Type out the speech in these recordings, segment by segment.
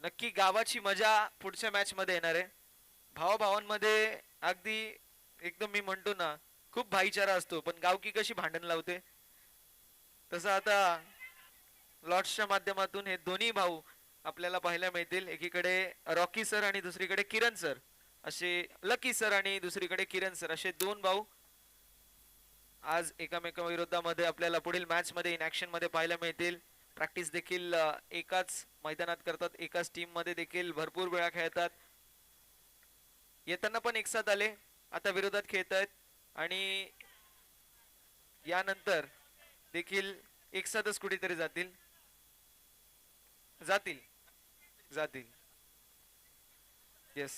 नक्की गावाची मजा पुढच्या मॅच मध्ये येणार आहे. भावाभावांमध्ये अगदी एकदम मी म्हणतो ना, खूप भाईचारा असतो, पण गावकी कशी भांडण लावते तसं आता लॉर्ड्सच्या माध्यमातून हे दोन्ही भाऊ आपल्याला पाहायला मिळतील. एकीकडे रॉकी सर आणि दुसरीकडे किरण सर, असे लकी सर आणि दुसरीकडे किरण सर, असे दोन भाऊ आज एकामेकाविरोधामध्ये आपल्याला पुढील मॅच मध्ये इन ऍक्शन मध्ये पाहायला मिळतील. प्रॅक्टिस देखील एकाच मैदानात करतात, एकाच टीम मध्ये देखील भरपूर वेळा खेळतात. येताना पण एकसाथ आले, आता विरोधात खेळत आहेत आणि यानंतर देखील एकसाथच कुठेतरी जातील जातील जातील येस.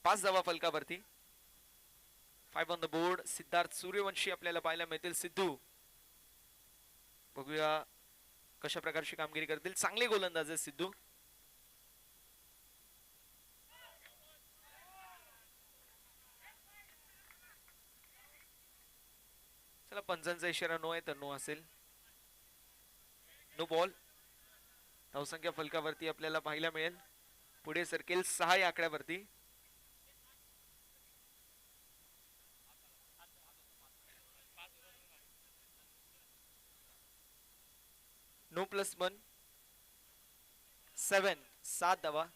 5 धावा फलकावरती. 5 on the board. Siddharth Suryavanshi आपल्याला पाहायला मिळतील. सिद्धू, बघूया कशा प्रकारची कामगिरी करतील. चांगले गोलंदाज आहे सिद्धू. चला, पंचांचा इशारा नो आहे तर नो असेल. No ball. धावसंख्या फलकावरती आपल्याला पाहायला मिळेल. पुढे सरकेल 6 या आकड्यावरती. नो +1. 7 धावा.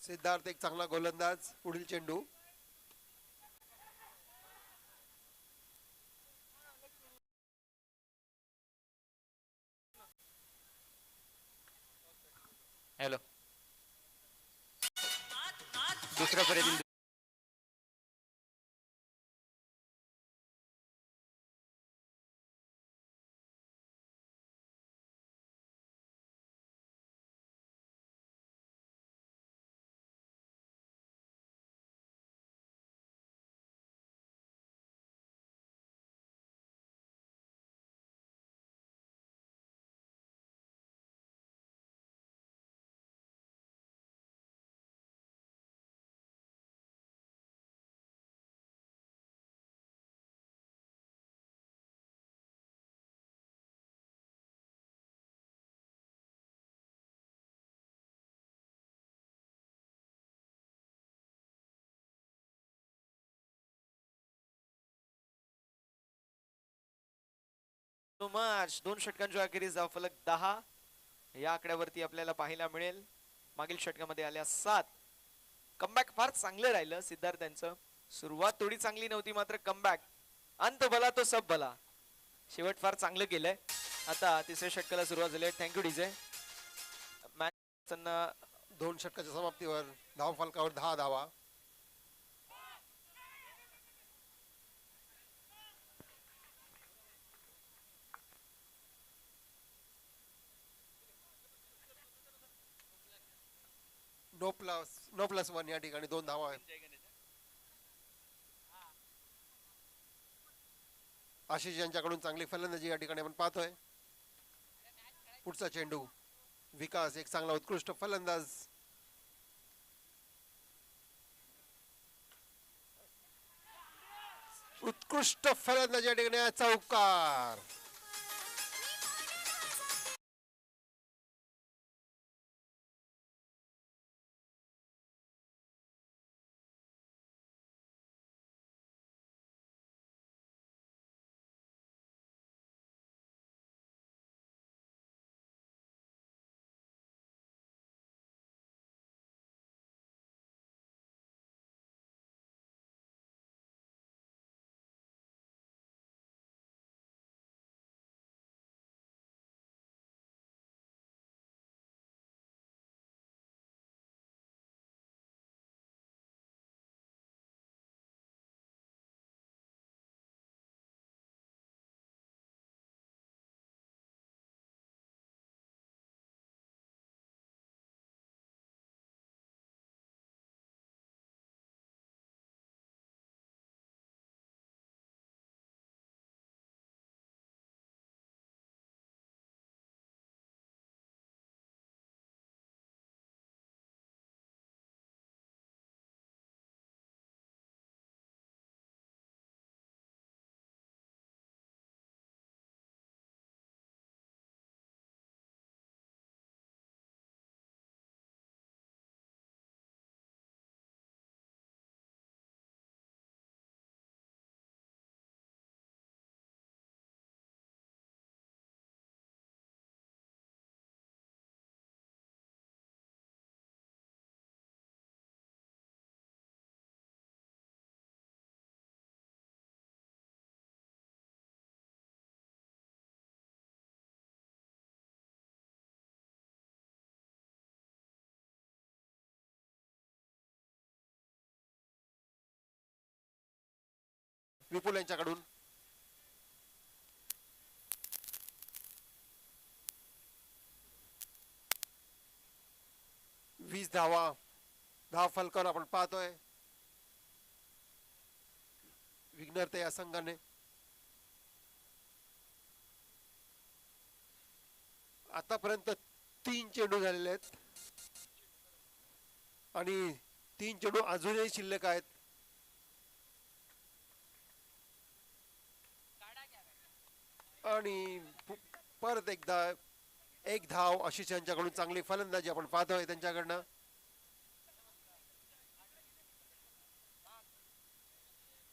सिद्धार्थ एक चांगला गोलंदाज. पुढील चेंडू. हॅलो, दुसऱ्या पर्यंत मच 2 षटकांच्या अखेरीस धावफलक 10 या आकड्यावरती आपल्याला पाहायला मिळेल. मागील षटकामध्ये आल्या 7. कमबॅक फार चांगलं राहिलं सिद्धार्थ यांचं. सुरुवात थोडी चांगली नव्हती, मात्र कमबॅक अंत भला तो सब भला. शेवट फार चांगलं केलंय. आता तिसऱ्या षटकाला सुरुवात झाली आहे. Thank you DJ. मॅच 2 षटकाच्या समाप्तीवर धाव फलकावर 10 धावा. नो प्लस 1 या ठिकाणी 2 धावा आहेत. आशिष यांच्याकडून चांगली फलंदाजी या ठिकाणी आपण पाहतोय. पुढचा चेंडू. विकास एक चांगला उत्कृष्ट फलंदाज. उत्कृष्ट फलंदाजी या ठिकाणी चौकार. विपुल यांच्याकडून. वीस धाव फलकावर आपण पाहतोय. विघ्नरते या संघाने आतापर्यंत 3 चेंडू झालेले आहेत आणि 3 चेंडू अजूनही शिल्लक आहेत. आणि परत एकदा एक धाव आशिष यांच्याकडून चांगली फलंदाजी आपण पाहतोय त्यांच्याकडनं.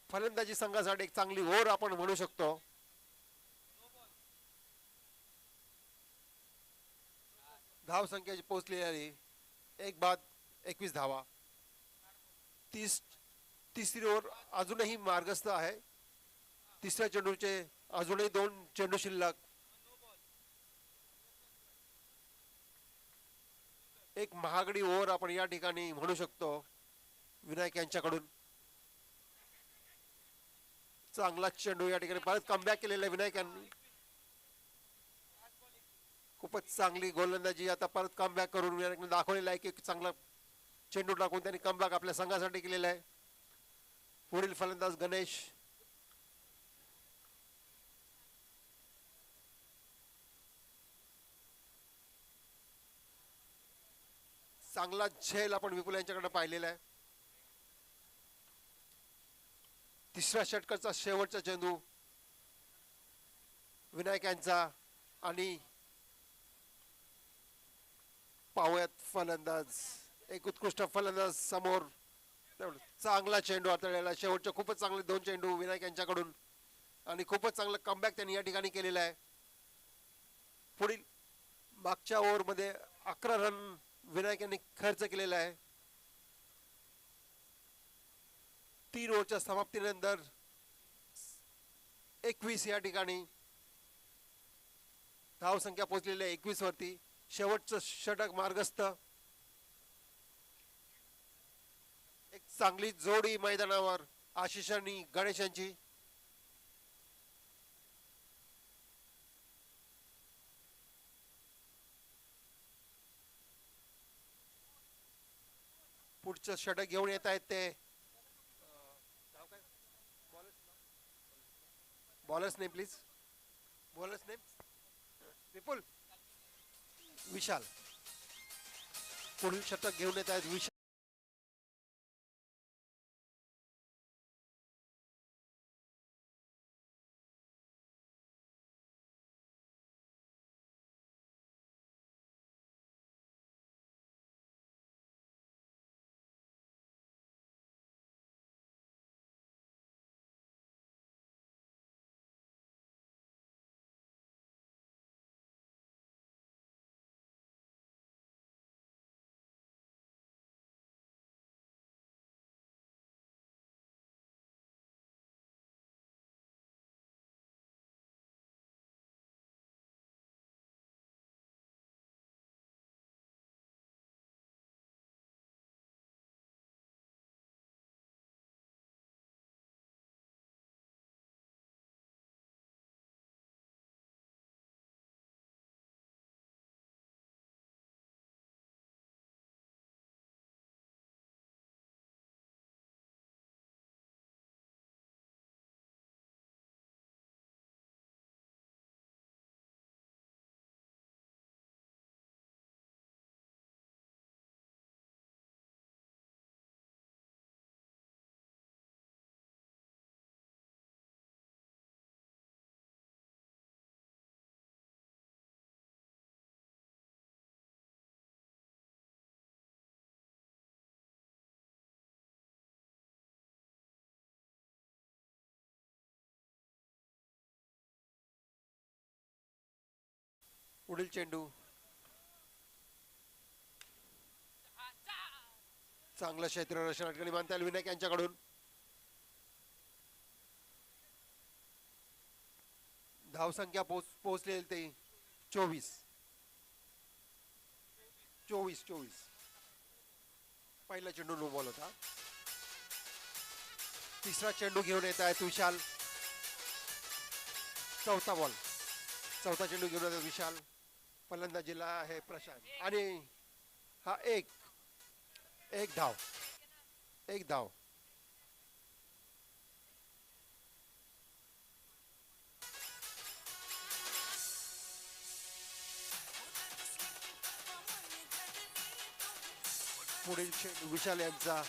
फलंदाजी संघासाठी एक चांगली ओव्हर आपण म्हणू शकतो. धाव संख्याची पोहोचलेली 1 बाद 21 धावा. तिसरी ओव्हर अजूनही मार्गस्थ आहे. तिसऱ्या चेंडूचे अजूनही 2 चेंडू शिल्लक. एक महागडी ओव्हर आपण या ठिकाणी म्हणू शकतो विनायक यांच्याकडून. चांगला चेंडू या ठिकाणी परत कमबॅक केलेला आहे विनायक यांनी. खूपच चांगली गोलंदाजी आता परत कमबॅक करून विनायकने दाखवलेला आहे की चांगला चेंडू टाकून त्यांनी कमबॅक आपल्या संघासाठी केलेला आहे. पुढील फलंदाज गणेश. चांगला झेल आपण विपुल यांच्याकडे पाहिलेला आहे. तिसऱ्या षटकाचा शेवटचा चेंडू विनायक यांचा आणि पाहूयात फलंदाज. एक उत्कृष्ट फलंदाज समोर. चांगला चेंडू हाताळलेला शेवटचे खूपच चांगले 2 चेंडू विनायक यांच्याकडून आणि खूपच चांगलं कमबॅक त्यांनी या ठिकाणी केलेला आहे. पुढील मागच्या ओव्हरमध्ये 11 रन विनायक यांनी खर्च केलेला आहे. 3 ओव्हरच्या समाप्तीनंतर 21 या ठिकाणी धाव संख्या पोहोचलेली आहे 21 वरती. शेवटचं षटक मार्गस्थ. एक चांगली जोडी मैदानावर आशिष आणि गणेश यांची. पुढचं षटक घेऊन येत आहेत ते bowlers name please. Bowlers name Vipul Vishal. पुढील षटक घेऊन येत आहेत विशाल. पुढील चेंडू चांगलं क्षेत्ररक्षण या ठिकाणी मानता येईल विनायक यांच्याकडून. धावसंख्या पोहोचलेली ते 24. पहिला चेंडू नो बॉल होता. तिसरा चेंडू घेऊन येत आहेत विशाल. चौथा चेंडू घेऊन येतात विशाल. फलंदाजीला आहे प्रशांत आणि हा एक धाव. पुढील चेंडू विशाल यांचा.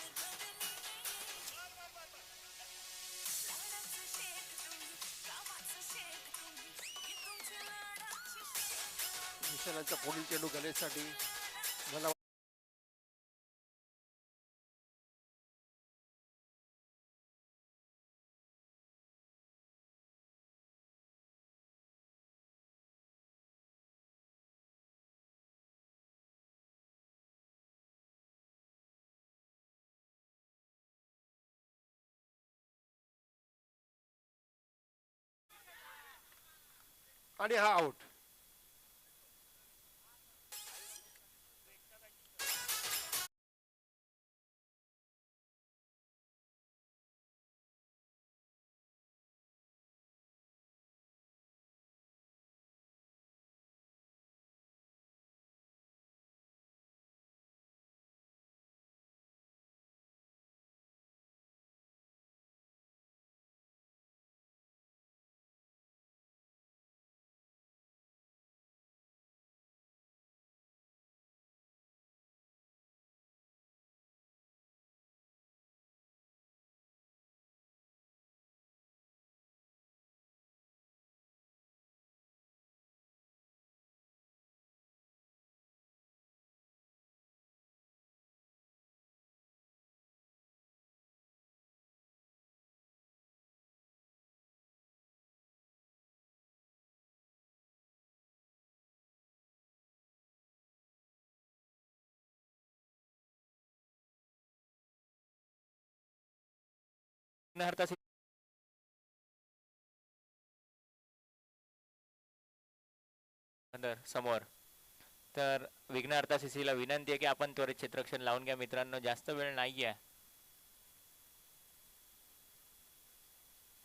विशालांचा पुढील चेंडू गणेशसाठी. मला आणि हा आउट. समोर. तर विघ्नहर्ता सीसीला विनंती आहे की आपण त्वरित क्षेत्ररक्षण लावून घ्या मित्रांनो, जास्त वेळ नाहीये.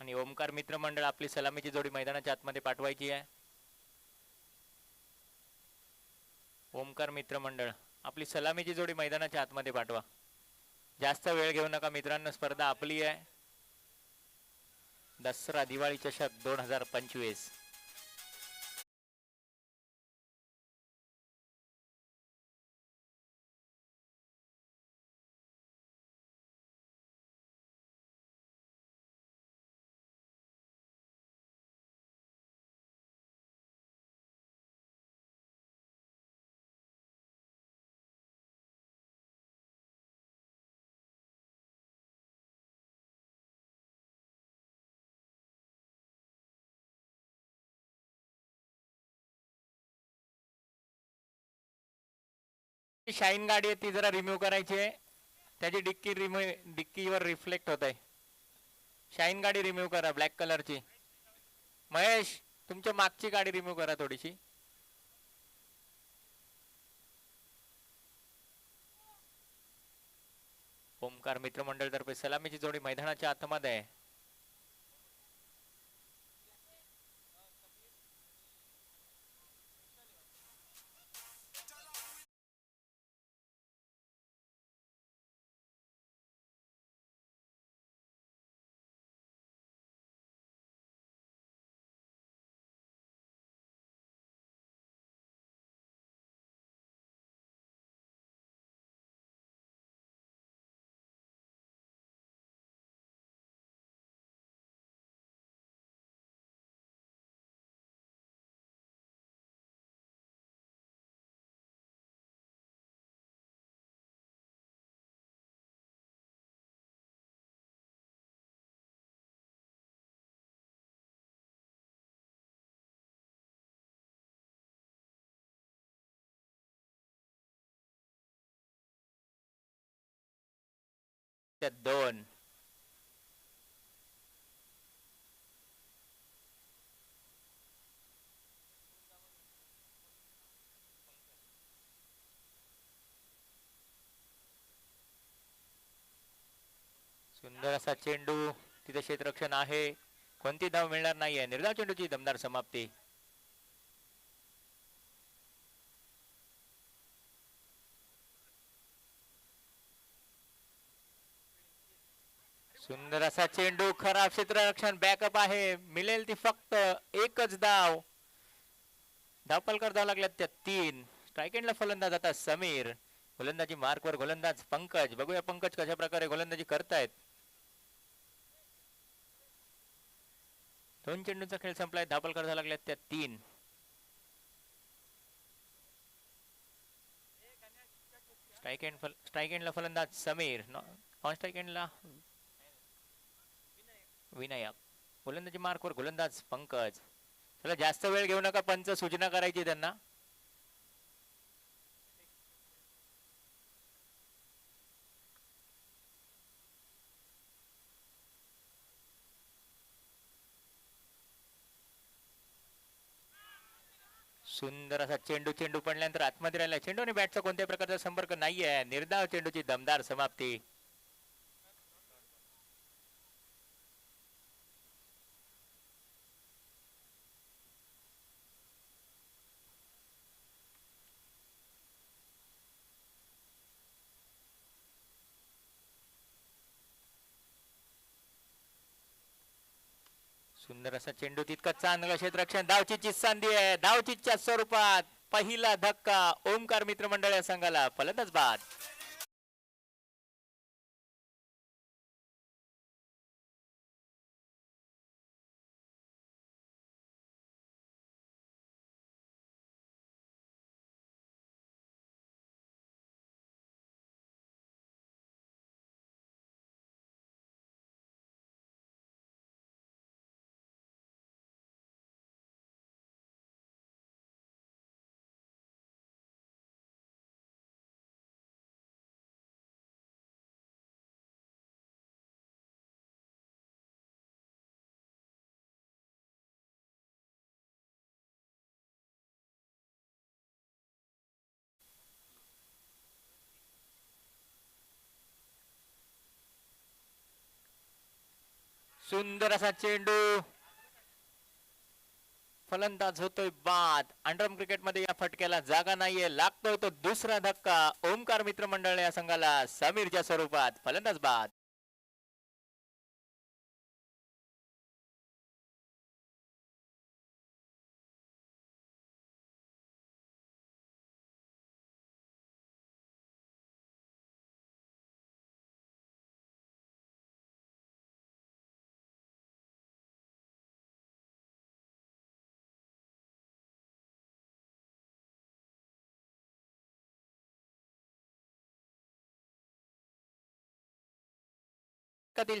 आणि ओमकार मित्र मंडळ आपली सलामीची जोडी मैदानाच्या आतमध्ये पाठवायची आहे. ओमकार मित्र मंडळ आपली सलामीची जोडी मैदानाच्या आतमध्ये पाठवा. जास्त वेळ घेऊ नका मित्रांनो, स्पर्धा आपली आहे. दसरा दिवाळी चषक 2025. शाईन गाडी आहे ती जरा रिमूव्ह करायची आहे. त्याची डिक्कीवर रिफ्लेक्ट होत आहे. शाईन गाडी रिमूव्ह करा ब्लॅक कलरची. महेश तुमच्या मागची गाडी रिमूव्ह करा थोडीशी. ओमकार मित्रमंडळ तर्फे सलामीची जोडी मैदानाच्या आतमध्ये आहे. त्यात 2. सुंदर असा चेंडू, तिथे क्षेत्ररक्षण आहे, कोणती धाव मिळणार नाहीये. निर्धाव चेंडूची दमदार समाप्ती. सुंदर असा चेंडू, खराब क्षेत्ररक्षण, बॅकअप आहे, मिळेल ती फक्त एकच धाव. धावपलकर धाव लागल्यात त्या 3. स्ट्राईक एंडला फलंदाज आता समीर, गोलंदाजी मार्कवर गोलंदाज पंकज. बघूया पंकज कशा प्रकारे गोलंदाजी करतायत. 2 चेंडूंचा खेळ संपलाय, धावपलकर धाव लागल्यात त्या 3. स्ट्राईक एंडला फलंदाज समीर, नॉन स्ट्राईक एंडला विनायक. गोलंदाजी मार्कवर गोलंदाज पंकज. चला जास्त वेळ घेऊ नका, पंच सूचना करायची त्यांना. सुंदर असा चेंडू, चेंडू पडल्यानंतर आतमध्ये राहिला चेंडू आणि बॅटचा कोणत्याही प्रकारचा संपर्क नाहीये. निर्धाव चेंडूची दमदार समाप्ती. सुंदर असा चेंडू, तितका चांगलं क्षेत्ररक्षण, धावचीची संधी आहे, धावचीच्या स्वरूपात पहिला धक्का ओमकार मित्रमंडळ या संघाला. फलंदाज बाद. सुंदर असा चेंडू, फलंदाज होतोय बाद. अंडरम क्रिकेट मध्ये या फटक्याला जागा नाहीये, लागतोय तो दुसरा धक्का ओमकार मित्रमंडळ या संघाला समीरच्या स्वरूपात. फलंदाज बाद.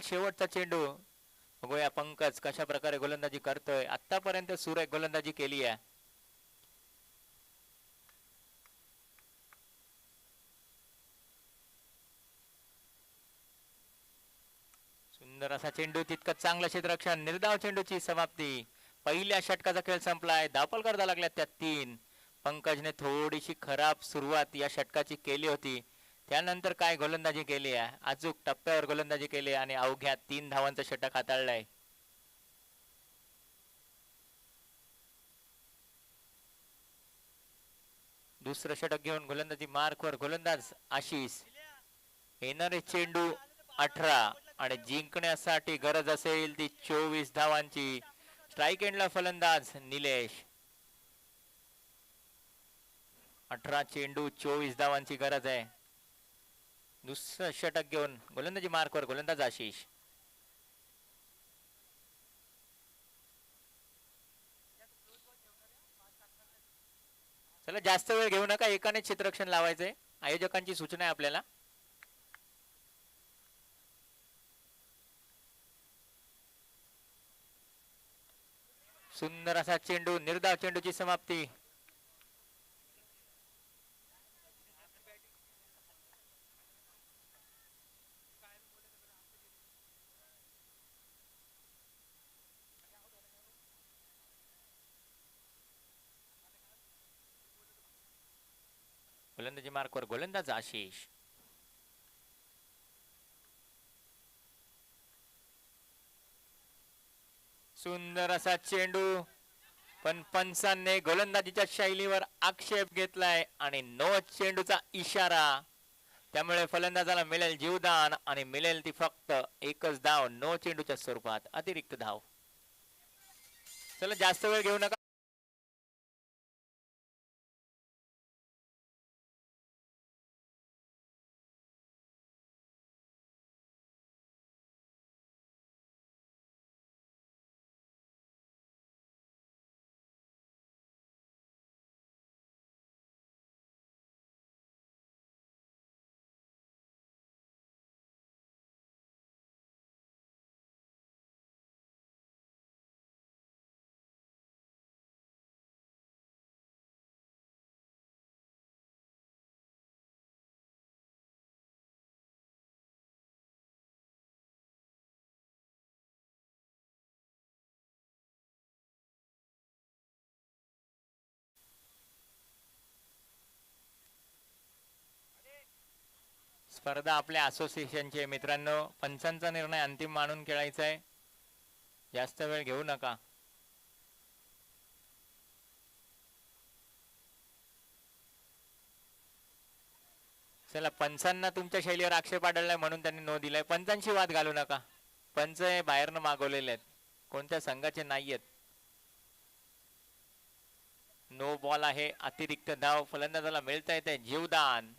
शेवटचा चेंडू, बघूया पंकज कशा प्रकारे गोलंदाजी करतोय. आतापर्यंत सुरेख गोलंदाजी केली आहे. सुंदर असा चेंडू, तितकं चांगलं क्षेत्ररक्षण, निर्धाव चेंडूची समाप्ती. पहिल्या षटकाचा खेळ संपलाय, धावपलकर धाव लागल्यात त्या 3. पंकजने थोडीशी खराब सुरुवात या षटकाची केली होती, त्यानंतर काय गोलंदाजी केली आहे, अचूक टप्प्यावर गोलंदाजी केली आणि अवघ्या 3 धावांचं षटक हाताळलंय. दुसरं षटक घेऊन गोलंदाजी मार्कवर गोलंदाज आशिष. येणारे चेंडू 18 आणि जिंकण्यासाठी गरज असेल ती 24 धावांची. स्ट्राईक एंडला फलंदाज निलेश. 18 चेंडू 24 धावांची गरज आहे. दुसरं षटक घेऊन गोलंदाजी मार्कवर गोलंदाज आशिष. चला जास्त वेळ घेऊ नका, एकाने क्षेत्ररक्षण लावायचंय, आयोजकांची सूचना आहे आपल्याला. सुंदर असा चेंडू, निर्धाव चेंडूची समाप्ती. गोलंदाजी मार्कवर गोलंदाज आशिष. सुंदर असा चेंडू, पण पंचांनी गोलंदाजीच्या शैलीवर आक्षेप घेतलाय आणि नो चेंडूचा इशारा. त्यामुळे फलंदाजाला मिळेल जीवदान आणि मिळेल ती फक्त एकच धाव नो चेंडूच्या स्वरूपात, अतिरिक्त धाव. चला जास्त वेळ घेऊ नका. स्पर्धा आपल्या असोसिएशनचे मित्रांनो, पंचांचा निर्णय अंतिम मानून खेळायचा आहे. जास्त वेळ घेऊ नका. चला, पंचांना तुमच्या शैलीवर आक्षेप आढळलाय म्हणून त्यांनी नो दिलाय. पंचांशी वाद घालू नका. पंच हे बाहेरनं मागवलेले आहेत, कोणत्या संघाचे नाहीयेत. नो बॉल आहे, अतिरिक्त धाव. फलंदाजाला मिळता येते जीवदान.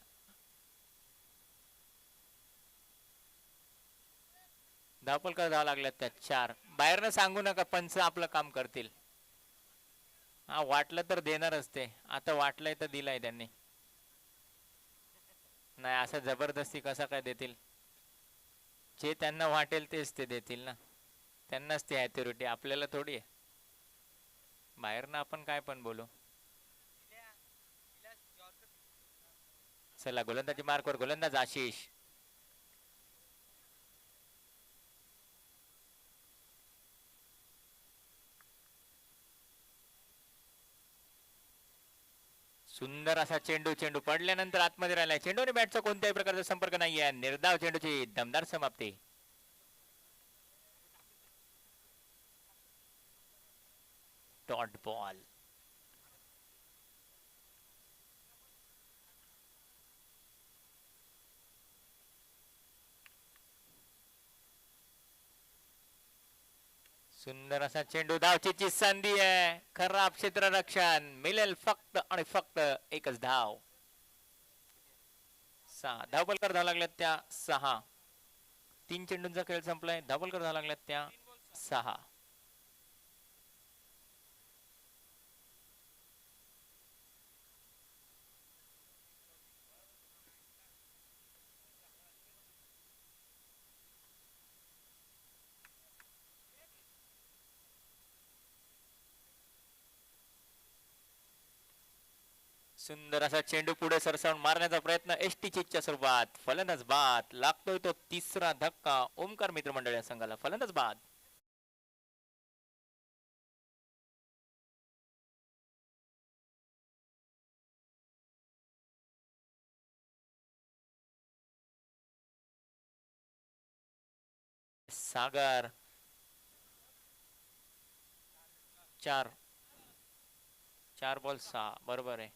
धावपलकर धाव लागल्यात त्या 4. बाहेरनं सांगू नका, पंच आपलं काम करतील. हा, वाटलं तर देणारच ते. आता वाटलंय तर दिलाय त्यांनी. नाही, असं जबरदस्ती कसं काय देतील? जे त्यांना वाटेल तेच ते देतील ना. त्यांनाच ती अथॉरिटी, आपल्याला थोडी आहे. बाहेरनं आपण काय पण बोलू. चला, गोलंदाजी मार्कवर गोलंदाज आशिष. सुंदर असा चेंडू. चेंडू पडल्यानंतर आतमध्ये राहिलाय. चेंडू आणि बॅटचा कोणत्याही प्रकारचा संपर्क नाहीये. निर्धाव चेंडूची दमदार समाप्ती. Dot ball. सुंदर असा चेंडू. धावचीची संधी आहे. खराब क्षेत्ररक्षण. मिळेल फक्त आणि फक्त एकच धाव. 6 धावपलकर धाव लागल्यात त्या 6. 3 चेंडूंचा खेळ संपलाय. धावपलकर धाव लागल्यात त्या 6. सुंदर असा चेंडू पुढे सरसावून मारण्याचा प्रयत्न एसटीच्या स्वरूपात. फलंदाज बाद. लागतोय तो तिसरा धक्का ओमकार मित्रमंडळ या संघाला. फलंदाज बाद. सागर 4 बॉल 6. बरोबर आहे.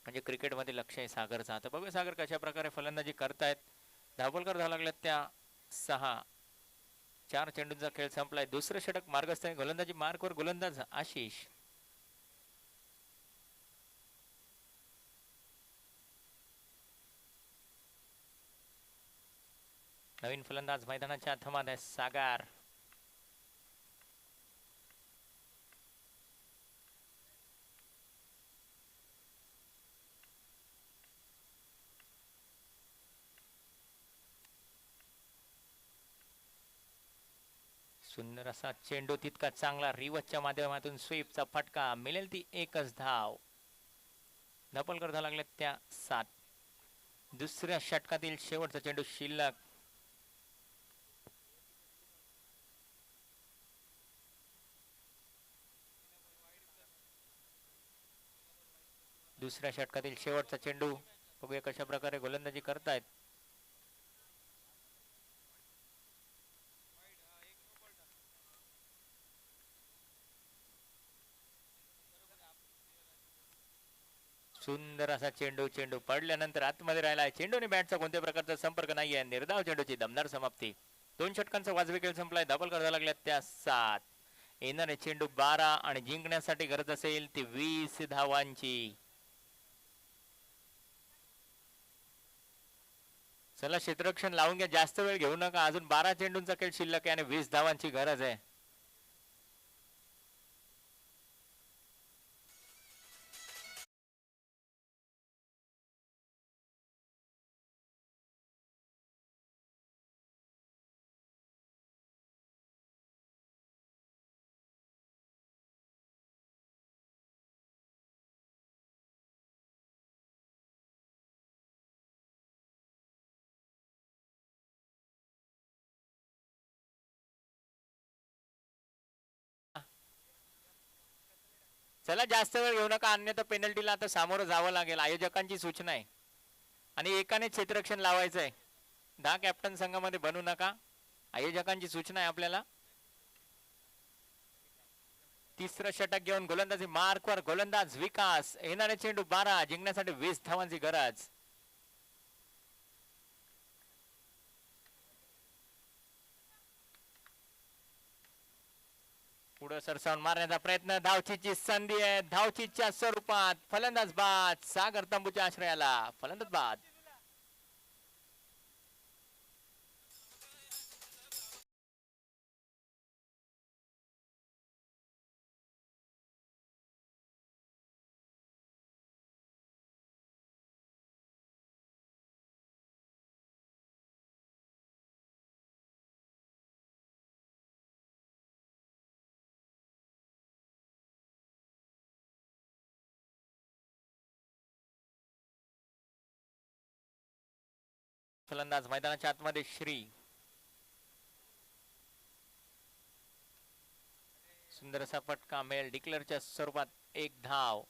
म्हणजे क्रिकेट मध्ये लक्ष आहे सागरचा. आता बघूया सागर कशा प्रकारे फलंदाजी करतायत. धावपलकर धाव लागल्यात त्या 6. 4 चेंडूंचा खेळ संपलाय. दुसरं षटक मार्गस्थ आहे. गोलंदाजी मार्कवर गोलंदाज आशिष. नवीन फलंदाज मैदानाच्या थमात आहे सागर. सुंदर असा चेंडू. तितका चांगला. रिवचच्या माध्यमातून स्वीपचा फटका. मिळेल ती एकच धाव. धावपलकर धाव लागल्यात त्या 7. दुसऱ्या षटकातील शेवटचा चेंडू शिल्लक. दुसऱ्या षटकातील शेवटचा चेंडू. बघूया कशा प्रकारे गोलंदाजी करतायत. सुंदर असा चेंडू चेंडू पडल्यानंतर आतमध्ये राहिला चेंडूने बॅटचा कोणत्या प्रकारचा संपर्क नाहीये. निर्धाव चेंडूची दमदार समाप्ती. 2 षटकांचा वाजवी खेळ संपलाय. धाबल करायला लागल्या त्या 7. येणारे चेंडू 12 आणि जिंकण्यासाठी गरज असेल ती 20 धावांची. चला क्षेत्ररक्षण लावून घ्या, जास्त वेळ घेऊ नका. अजून 12 चेंडूंचा खेळ शिल्लक आहे आणि 20 धावांची गरज आहे. चला जास्त वेळ घेऊ नका, अन्यथा पेनल्टीला आता सामोरं जावं लागेल. आयोजकांची सूचना आहे आणि एकाने क्षेत्ररक्षण लावायचं आहे. 10 कॅप्टन संघामध्ये बनू नका. आयोजकांची सूचना आहे आपल्याला. तिसरं षटक घेऊन गोलंदाजी मार्कवर गोलंदाज विकास. येणारे चेंडू 12, जिंकण्यासाठी 20 धावांची गरज. पुढे सरसावून मारण्याचा प्रयत्न. धावचीची संधी आहे. धावचीच्या स्वरूपात फलंदाज बाद. सागर तंबूच्या आश्रयाला फलंदाज बाद. फलंदाज मैदानाच्या आतमध्ये श्री. सुंदर असा फटका मिळेल डिक्लेअरच्या स्वरूपात. 1 धाव.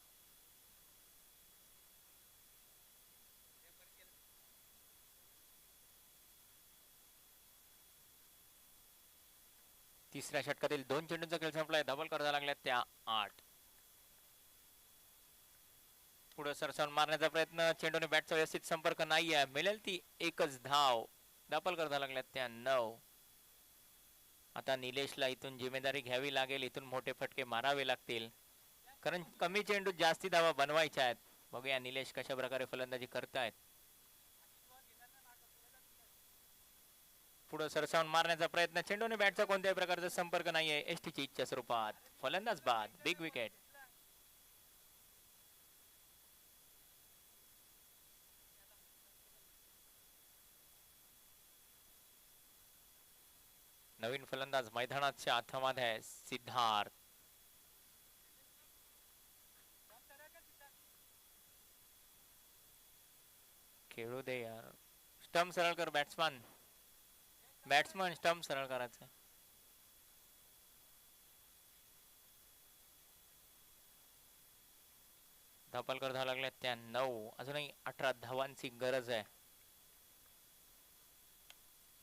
तिसऱ्या षटकातील 2 चेंडूंचा खेळ संपलाय. डबल करायला लागल्या त्या 8. पुढे सरसावून मारण्याचा प्रयत्न. चेंडूने बॅटचा व्यवस्थित संपर्क नाहीये. मिळेल ती 1च धाव. डबल करायला लागल्या त्या 9. आता निलेशला इथून जिम्मेदारी घ्यावी लागेल. इथून मोठे फटके मारावे लागतील, कारण कमी चेंडू जास्ती धावा बनवायच्या आहेत. बघूया निलेश कशा प्रकारे फलंदाजी करतायत. पुढे सरसावून मारण्याचा प्रयत्न. चेंडूने बॅटचा कोणत्याही प्रकारचा संपर्क नाहीये. एसटीची इच्छा स्वरूपात फलंदाज बाद. Big wicket. नवीन फलंदाज मैदानाच्या आतमध्ये आहे सिद्धार्थ. खेळू दे यार. स्टंप सरळ कर. बॅट्समन स्टंप सरळ करायचं. धापलकर धावा लागल्या त्या 9. अजूनही 18 धावांची गरज आहे.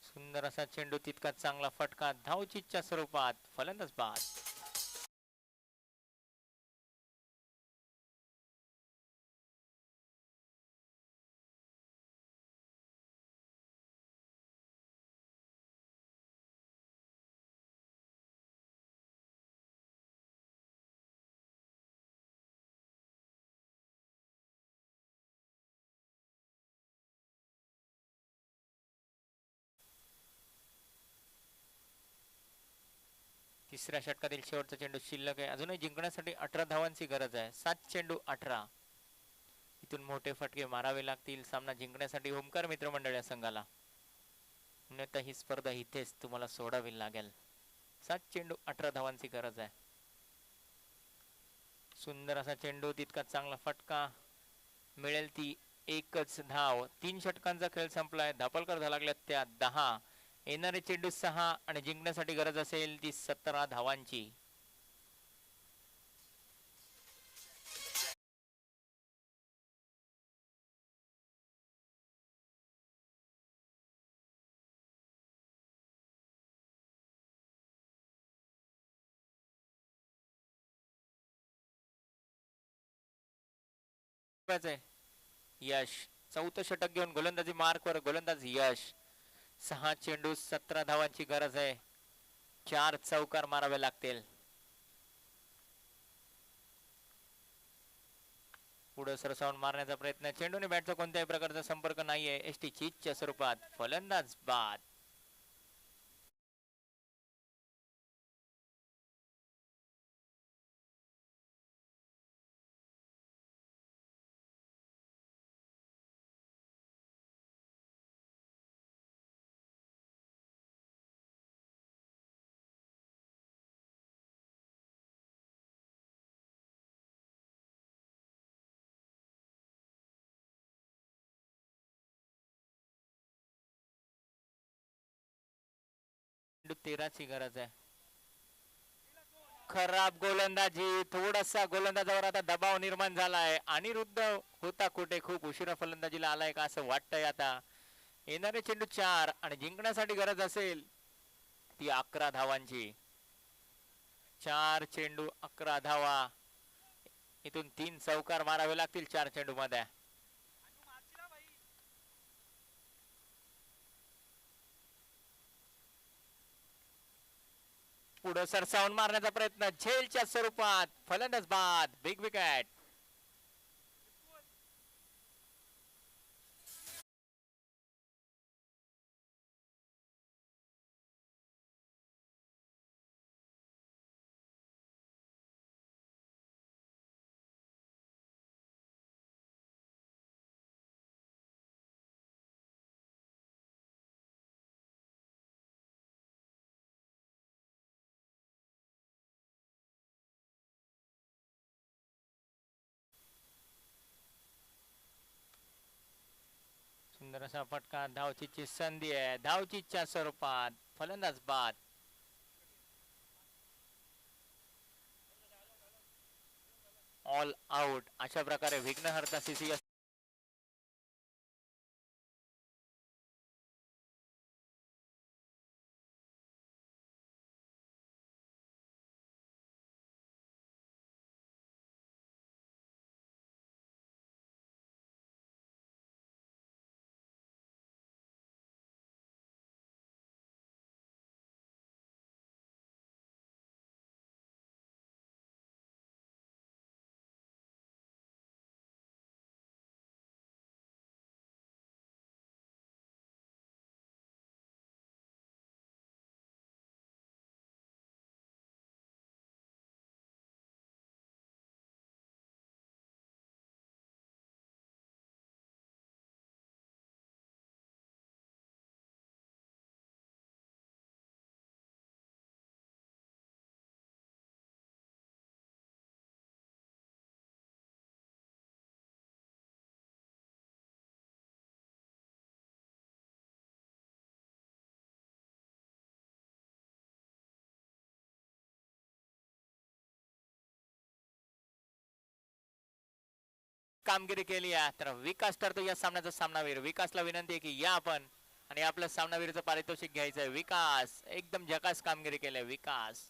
सुंदर असा चेंडू, तितका चांगला फटका. धावचीच्या स्वरूपात फलंदाज बाद. तिसऱ्या षटकातील शेवटचा चेंडू शिल्लक आहे. अजूनही जिंकण्यासाठी 18 धावांची गरज आहे. 7 चेंडू 18. इथून मोठे फटके मारावे लागतील सामना जिंकण्यासाठी ओमकार मित्रमंडळ या संघाला. अन्यथा ही स्पर्धा इथेच तुम्हाला सोडावी लागेल. 7 चेंडू 18 धावांची गरज आहे. सुंदर असा चेंडू, तितका चांगला फटका. मिळेल ती 1च धाव. 3 षटकांचा खेळ संपलाय. धापलकर धावा लागल्या त्या 10. येणारे चेंडू 6 आणि जिंकण्यासाठी गरज असेल ती 17 धावांची. आहे. यश 4थं षटक घेऊन गोलंदाजी मार्कवर गोलंदाज यश. 6 चेंडू 17 धावांची गरज आहे. 4 चौकार मारावे लागतील. पुढे सरसावून मारण्याचा प्रयत्न. चेंडूने बॅटचा कोणत्याही प्रकारचा संपर्क नाहीये. एसटी चीजच्या स्वरूपात. फलंदाज बाद. चेंडू 13 ची गरज आहे. खराब गोलंदाजी. थोडासा गोलंदाजावर आता दबाव निर्माण झालाय. अनिरुद्ध होता कुठे. खूप उशिरा फलंदाजीला आलाय का असं वाटतंय आता. येणारे चेंडू 4 आणि जिंकण्यासाठी गरज असेल ती 11 धावांची. 4 चेंडू 11 धावा. इथून 3 चौकार मारावे लागतील 4 चेंडू मध्ये. पुढे सरसावून मारण्याचा प्रयत्न. झेलच्या स्वरूपात. फलंदाज बाद. Big wicket. सुंदर असा फटका. धावचीची संधी आहे. धावचीच्या स्वरूपात. फलंदाज बाद. All out. अशा प्रकारे विघ्नहर्ता सीसीएस कामगिरी केली आहे. तर विकास ठरतो या सामन्याचा सामनावीर. विकासला विनंती आहे की या आपण आणि आपल्या सामनावीरचं पारितोषिक घ्यायचंय. विकास एकदम झकास कामगिरी केली. विकास